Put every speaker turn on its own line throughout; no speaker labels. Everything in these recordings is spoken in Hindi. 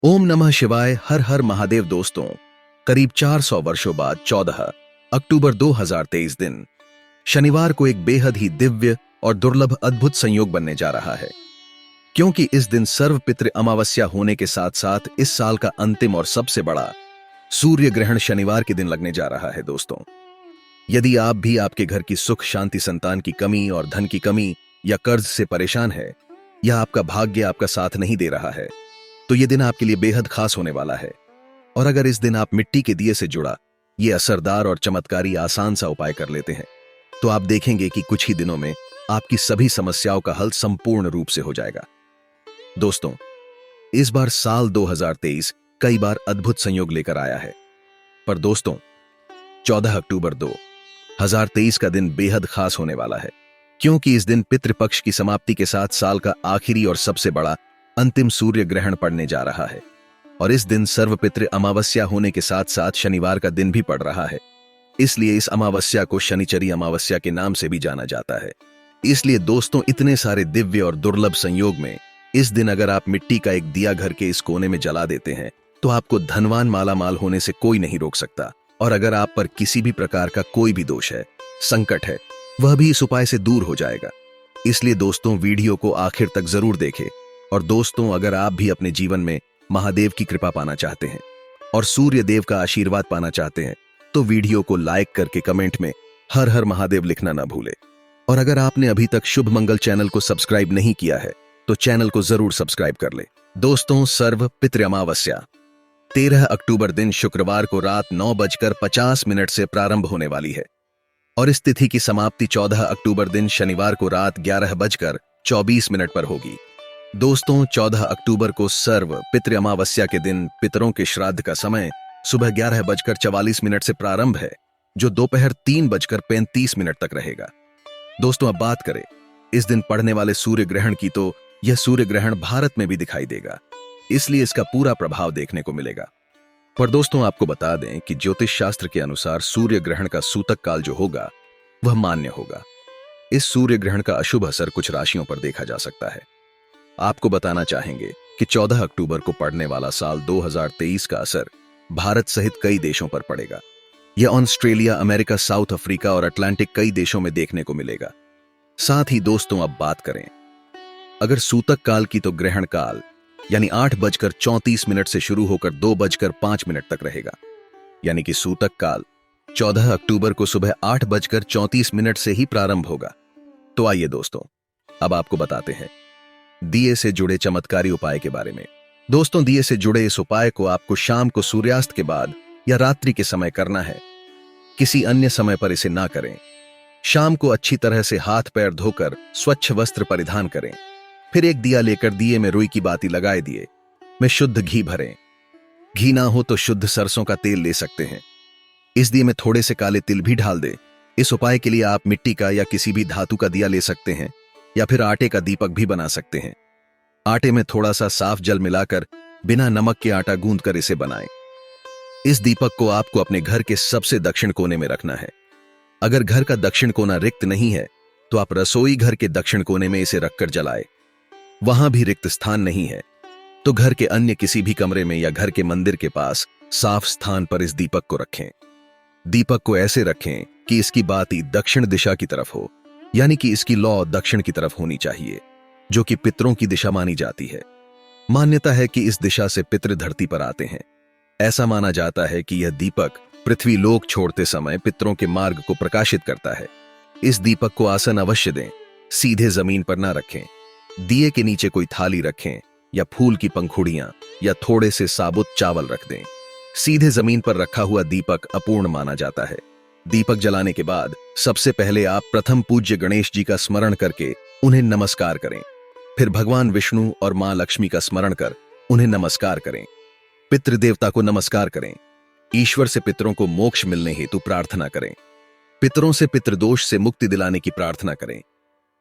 ओम नमः शिवाय। हर हर महादेव। दोस्तों, करीब 400 वर्षों बाद 14 अक्टूबर 2023 दिन शनिवार को एक बेहद ही दिव्य और दुर्लभ अद्भुत संयोग बनने जा रहा है, क्योंकि इस दिन सर्वपितृ अमावस्या होने के साथ साथ इस साल का अंतिम और सबसे बड़ा सूर्य ग्रहण शनिवार के दिन लगने जा रहा है। दोस्तों, यदि आप भी आपके घर की सुख शांति, संतान की कमी और धन की कमी या कर्ज से परेशान है, या आपका भाग्य आपका साथ नहीं दे रहा है, तो यह दिन आपके लिए बेहद खास होने वाला है। और अगर इस दिन आप मिट्टी के दिए से जुड़ा ये असरदार और चमत्कारी आसान सा उपाय कर लेते हैं, तो आप देखेंगे कि कुछ ही दिनों में आपकी सभी समस्याओं का हल संपूर्ण रूप से हो जाएगा। दोस्तों, इस बार साल 2023 कई बार अद्भुत संयोग लेकर आया है, पर दोस्तों 14 अक्टूबर 2023 का दिन बेहद खास होने वाला है, क्योंकि इस दिन पितृपक्ष की समाप्ति के साथ साल का आखिरी और सबसे बड़ा अंतिम सूर्य ग्रहण पड़ने जा रहा है। और इस दिन सर्वपितृ अमावस्या होने के साथ साथ शनिवार का दिन भी पड़ रहा है। इसलिए इस अमावस्या को शनिचरी अमावस्या के नाम से भी जाना जाता है। इसलिए दोस्तों, इतने सारे दिव्य और दुर्लभ संयोग में इस दिन अगर आप मिट्टी का एक दिया घर के इस कोने में जला देते हैं, तो आपको धनवान मालामाल होने से कोई नहीं रोक सकता। और अगर आप पर किसी भी प्रकार का कोई भी दोष है, संकट है, वह भी इस उपाय से दूर हो जाएगा। इसलिए दोस्तों, वीडियो को आखिर तक जरूर देखें। और दोस्तों, अगर आप भी अपने जीवन में महादेव की कृपा पाना चाहते हैं और सूर्य देव का आशीर्वाद पाना चाहते हैं, तो वीडियो को लाइक करके कमेंट में हर हर महादेव लिखना ना भूले। और अगर आपने अभी तक शुभ मंगल चैनल को सब्सक्राइब नहीं किया है, तो चैनल को जरूर सब्सक्राइब कर ले। दोस्तों, सर्व पितृ अमावस्या 13 अक्टूबर दिन शुक्रवार को रात 9:50 से प्रारंभ होने वाली है, और इस तिथि की समाप्ति 14 अक्टूबर दिन शनिवार को रात 11:24 पर होगी। दोस्तों, 14 अक्टूबर को सर्व पितृ अमावस्या के दिन पितरों के श्राद्ध का समय सुबह 11:44 से प्रारंभ है, जो दोपहर 3:35 तक रहेगा। दोस्तों, अब बात करें इस दिन पड़ने वाले सूर्य ग्रहण की, तो यह सूर्य ग्रहण भारत में भी दिखाई देगा, इसलिए इसका पूरा प्रभाव देखने को मिलेगा। पर दोस्तों, आपको बता दें कि ज्योतिष शास्त्र के अनुसार सूर्य ग्रहण का सूतक काल जो होगा वह मान्य होगा। इस सूर्य ग्रहण का अशुभ असर कुछ राशियों पर देखा जा सकता है। आपको बताना चाहेंगे कि 14 अक्टूबर को पड़ने वाला साल 2023 का असर भारत सहित कई देशों पर पड़ेगा। यह ऑस्ट्रेलिया, अमेरिका, साउथ अफ्रीका और अटलांटिक कई देशों में देखने को मिलेगा। साथ ही दोस्तों, अब बात करें अगर सूतक काल की, तो ग्रहण काल यानी 8:34 से शुरू होकर 2:05 तक रहेगा। यानी कि सूतक काल 14 अक्टूबर को सुबह 8:34 से ही प्रारंभ होगा। तो आइए दोस्तों, अब आपको बताते हैं दिए से जुड़े चमत्कारी उपाय के बारे में। दोस्तों, दिए से जुड़े इस उपाय को आपको शाम को सूर्यास्त के बाद या रात्रि के समय करना है। किसी अन्य समय पर इसे ना करें। शाम को अच्छी तरह से हाथ पैर धोकर स्वच्छ वस्त्र परिधान करें। फिर एक दिया लेकर दिए में रुई की बाती लगाए दिए में शुद्ध घी भरें। घी ना हो तो शुद्ध सरसों का तेल ले सकते हैं। इस दिए में थोड़े से काले तिल भी डाल दे। इस उपाय के लिए आप मिट्टी का या किसी भी धातु का दिया ले सकते हैं, या फिर आटे का दीपक भी बना सकते हैं। आटे में थोड़ा सा साफ जल मिलाकर बिना नमक के आटा गूंथकर इसे बनाएं। इस दीपक को आपको अपने घर के सबसे दक्षिण कोने में रखना है। अगर घर का दक्षिण कोना रिक्त नहीं है, तो आप रसोई घर के दक्षिण कोने में इसे रखकर जलाएं। वहां भी रिक्त स्थान नहीं है, तो घर के अन्य किसी भी कमरे में या घर के मंदिर के पास साफ स्थान पर इस दीपक को रखें। दीपक को ऐसे रखें कि इसकी बाती दक्षिण दिशा की तरफ हो, यानी कि इसकी लौ दक्षिण की तरफ होनी चाहिए, जो कि पितरों की दिशा मानी जाती है। मान्यता है कि इस दिशा से पितृ धरती पर आते हैं। ऐसा माना जाता है कि यह दीपक पृथ्वी लोक छोड़ते समय पितरों के मार्ग को प्रकाशित करता है। इस दीपक को आसन अवश्य दें, सीधे जमीन पर ना रखें। दिए के नीचे कोई थाली रखें, या फूल की पंखुड़ियां या थोड़े से साबुत चावल रख दें। सीधे जमीन पर रखा हुआ दीपक अपूर्ण माना जाता है। दीपक जलाने के बाद सबसे पहले आप प्रथम पूज्य गणेश जी का स्मरण करके उन्हें नमस्कार करें। फिर भगवान विष्णु और मां लक्ष्मी का स्मरण कर उन्हें नमस्कार करें। पितृ देवता को नमस्कार करें। ईश्वर से पितरों को मोक्ष मिलने हेतु प्रार्थना करें। पितरों से पितृदोष से मुक्ति दिलाने की प्रार्थना करें।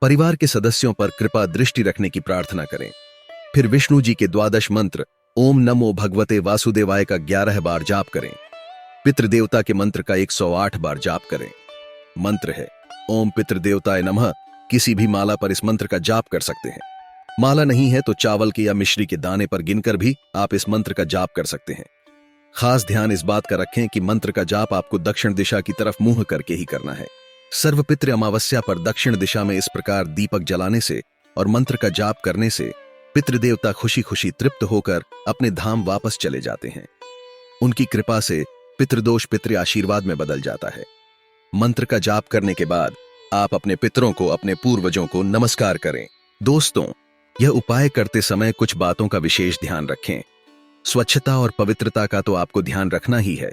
परिवार के सदस्यों पर कृपा दृष्टि रखने की प्रार्थना करें। फिर विष्णु जी के 12 मंत्र ओम नमो भगवते वासुदेवाय का 11 बार जाप करें। पितृदेवता के मंत्र का 108 बार जाप करें। मंत्र है ओम पितृदेवताय नमः। किसी भी माला पर इस मंत्र का जाप कर सकते हैं। माला नहीं है तो चावल के या मिश्री के दाने पर गिनकर भी आप इस मंत्र का जाप कर सकते हैं। खास ध्यान इस बात का रखें कि मंत्र का जाप आपको दक्षिण दिशा की तरफ मुंह करके ही करना है। सर्वपितृ अमावस्या पर दक्षिण दिशा में इस प्रकार दीपक जलाने से और मंत्र का जाप करने से पितृदेवता खुशी खुशी तृप्त होकर अपने धाम वापस चले जाते हैं। उनकी कृपा से पितृदोष पितृ आशीर्वाद में बदल जाता है। मंत्र का जाप करने के बाद आप अपने पितरों को, अपने पूर्वजों को नमस्कार करें। दोस्तों, यह उपाय करते समय कुछ बातों का विशेष ध्यान रखें। स्वच्छता और पवित्रता का तो आपको ध्यान रखना ही है,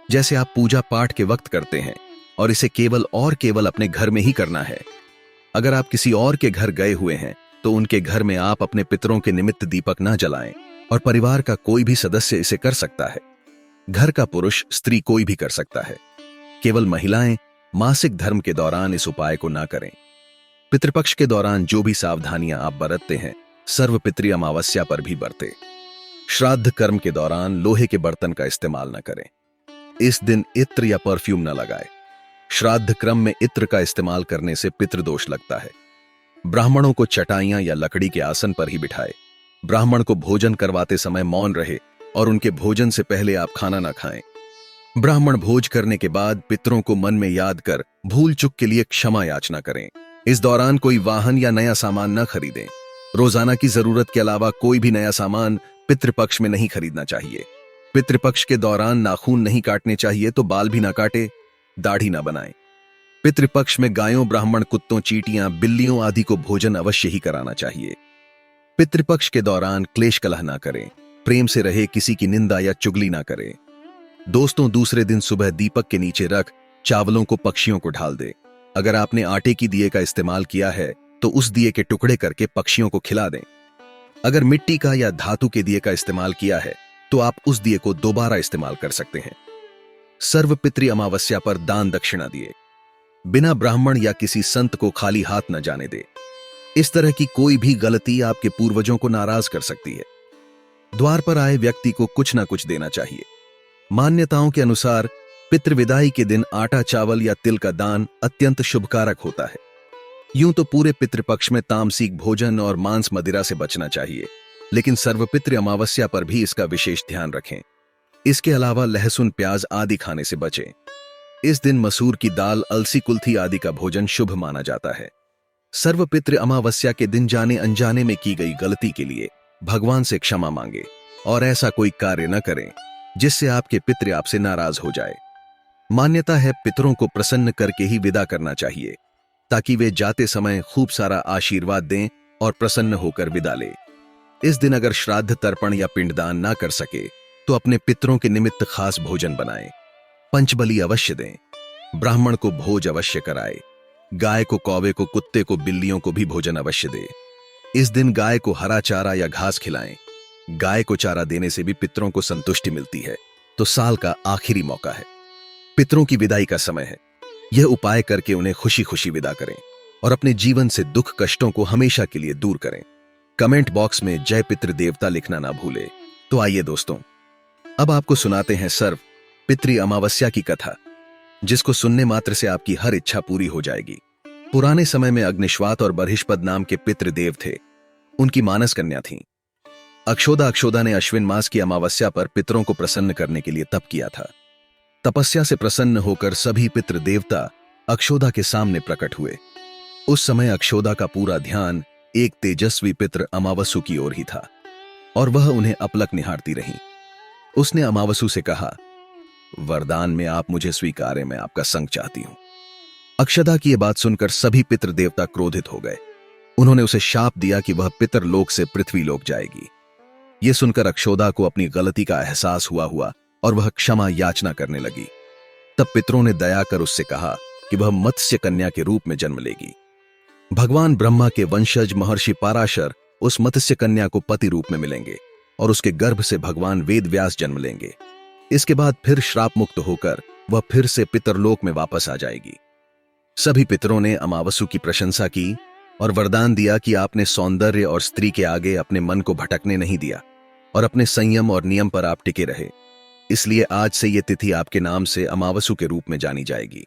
जैसे आप पूजा पाठ के वक्त करते हैं, और इसे केवल और केवल अपने घर में ही करना है। अगर आप किसी और के घर गए हुए हैं तो उनके घर में आप अपने पितरों के निमित्त दीपक न जलाएं, और परिवार का कोई भी सदस्य इसे कर सकता है। घर का पुरुष, स्त्री कोई भी कर सकता है। केवल महिलाएं मासिक धर्म के दौरान इस उपाय को ना करें। पितृपक्ष के दौरान जो भी सावधानियां आप बरतते हैं, सर्वपितृ अमावस्या पर भी बरते। श्राद्ध कर्म के दौरान लोहे के बर्तन का इस्तेमाल न करें। इस दिन इत्र या परफ्यूम न लगाएं। श्राद्ध क्रम में इत्र का इस्तेमाल करने से पितृदोष लगता है। ब्राह्मणों को चटाइयां या लकड़ी के आसन पर ही बिठाए। ब्राह्मण को भोजन करवाते समय मौन रहे और उनके भोजन से पहले आप खाना ना खाएं। ब्राह्मण भोज करने के बाद पितरों को मन में याद कर भूल चूक के लिए क्षमा याचना करें। इस दौरान कोई वाहन या नया सामान न खरीदें। रोजाना की जरूरत के अलावा कोई भी नया सामान पितृपक्ष में नहीं खरीदना चाहिए। पितृपक्ष के दौरान नाखून नहीं काटने चाहिए, तो बाल भी ना काटे, दाढ़ी ना बनाएं। पितृपक्ष में गायों, ब्राह्मण, कुत्तों, चींटियां, बिल्लियों आदि को भोजन अवश्य ही कराना चाहिए। पितृपक्ष के दौरान क्लेश कलह ना करें। प्रेम से रहे, किसी की निंदा या चुगली ना करें। दोस्तों, दूसरे दिन सुबह दीपक के नीचे रख चावलों को पक्षियों को ढाल दे। अगर आपने आटे की दिए का इस्तेमाल किया है तो उस दिए के टुकड़े करके पक्षियों को खिला दें। अगर मिट्टी का या धातु के दिए का इस्तेमाल किया है तो आप उस दिए को दोबारा इस्तेमाल कर सकते हैं। सर्वपितृ अमावस्या पर दान दक्षिणा दिए। बिना ब्राह्मण या किसी संत को खाली हाथ न जाने दे। इस तरह की कोई भी गलती आपके पूर्वजों को नाराज कर सकती है। द्वार पर आए व्यक्ति को कुछ ना कुछ देना चाहिए। मान्यताओं के अनुसार पितृविदाई के दिन आटा, चावल या तिल का दान अत्यंत शुभकारक होता है। यूं तो पूरे पितृपक्ष में तामसिक भोजन और मांस मदिरा से बचना चाहिए, लेकिन सर्वपितृ अमावस्या पर भी इसका विशेष ध्यान रखें। इसके अलावा लहसुन, प्याज आदि खाने से बचें। इस दिन मसूर की दाल, अलसी, कुल्थी आदि का भोजन शुभ माना जाता है। सर्वपितृ अमावस्या के दिन जाने अनजाने में की गई गलती के लिए भगवान से क्षमा मांगे और ऐसा कोई कार्य न करें जिससे आपके पितृ आपसे नाराज हो जाए। मान्यता है पितरों को प्रसन्न करके ही विदा करना चाहिए, ताकि वे जाते समय खूब सारा आशीर्वाद दें और प्रसन्न होकर विदा ले। इस दिन अगर श्राद्ध, तर्पण या पिंडदान ना कर सके तो अपने पितरों के निमित्त खास भोजन बनाएं। पंचबली अवश्य दें। ब्राह्मण को भोज अवश्य कराए। गाय को, कौवे को, कुत्ते को, बिल्लियों को भी भोजन अवश्य दे। इस दिन गाय को हरा चारा या घास खिलाएं। गाय को चारा देने से भी पितरों को संतुष्टि मिलती है। तो साल का आखिरी मौका है, पितरों की विदाई का समय है। यह उपाय करके उन्हें खुशी खुशी विदा करें और अपने जीवन से दुख कष्टों को हमेशा के लिए दूर करें। कमेंट बॉक्स में जय पितृदेवता लिखना ना भूले। तो आइए दोस्तों, अब आपको सुनाते हैं सर्व पितृ अमावस्या की कथा, जिसको सुनने मात्र से आपकी हर इच्छा पूरी हो जाएगी। पुराने समय में अग्निश्वात और बर्हिष्पद नाम के पितृदेव थे। उनकी मानस कन्या थी अक्षोदा। अक्षोदा ने अश्विन मास की अमावस्या पर पितरों को प्रसन्न करने के लिए तप किया था। तपस्या से प्रसन्न होकर सभी पितृदेवता अक्षोदा के सामने प्रकट हुए। उस समय अक्षोदा का पूरा ध्यान एक तेजस्वी पितृ अमावसु की ओर ही था और वह उन्हें अपलक निहारती रही। उसने अमावसु से कहा, वरदान में आप मुझे स्वीकारें, मैं आपका संग चाहती हूं। अक्षदा की यह बात सुनकर सभी पितृदेवता क्रोधित हो गए। उन्होंने उसे शाप दिया कि वह पितरलोक से पृथ्वीलोक जाएगी। यह सुनकर अक्षोदा को अपनी गलती का एहसास हुआ और वह क्षमा याचना करने लगी। तब पितरों ने दया कर उससे कहा कि वह मत्स्य कन्या के रूप में जन्म लेगी। भगवान ब्रह्मा के वंशज महर्षि पाराशर उस मत्स्य कन्या को पति रूप में मिलेंगे और उसके गर्भ से भगवान वेद व्यास जन्म लेंगे। इसके बाद फिर श्राप मुक्त होकर वह फिर से पितरलोक में वापस आ जाएगी। सभी पितरों ने अमावसु की प्रशंसा की और वरदान दिया कि आपने सौंदर्य और स्त्री के आगे अपने मन को भटकने नहीं दिया और अपने संयम और नियम पर आप टिके रहे। इसलिए आज से यह तिथि आपके नाम से अमावसु के रूप में जानी जाएगी।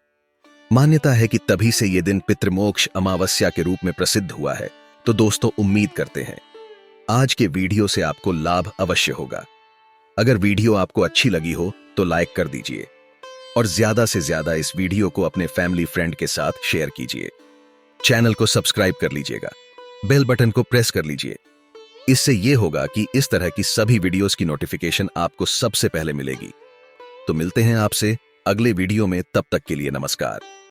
मान्यता है कि तभी से यह दिन पितृमोक्ष अमावस्या के रूप में प्रसिद्ध हुआ है। तो दोस्तों उम्मीद करते हैं आज के वीडियो से आपको लाभ अवश्य होगा। अगर वीडियो आपको अच्छी लगी हो तो लाइक कर दीजिए और ज्यादा से ज्यादा इस वीडियो को अपने फैमिली फ्रेंड के साथ शेयर कीजिए। चैनल को सब्सक्राइब कर लीजिएगा, बेल बटन को प्रेस कर लीजिए। इससे यह होगा कि इस तरह की सभी वीडियोस की नोटिफिकेशन आपको सबसे पहले मिलेगी। तो मिलते हैं आपसे अगले वीडियो में, तब तक के लिए नमस्कार।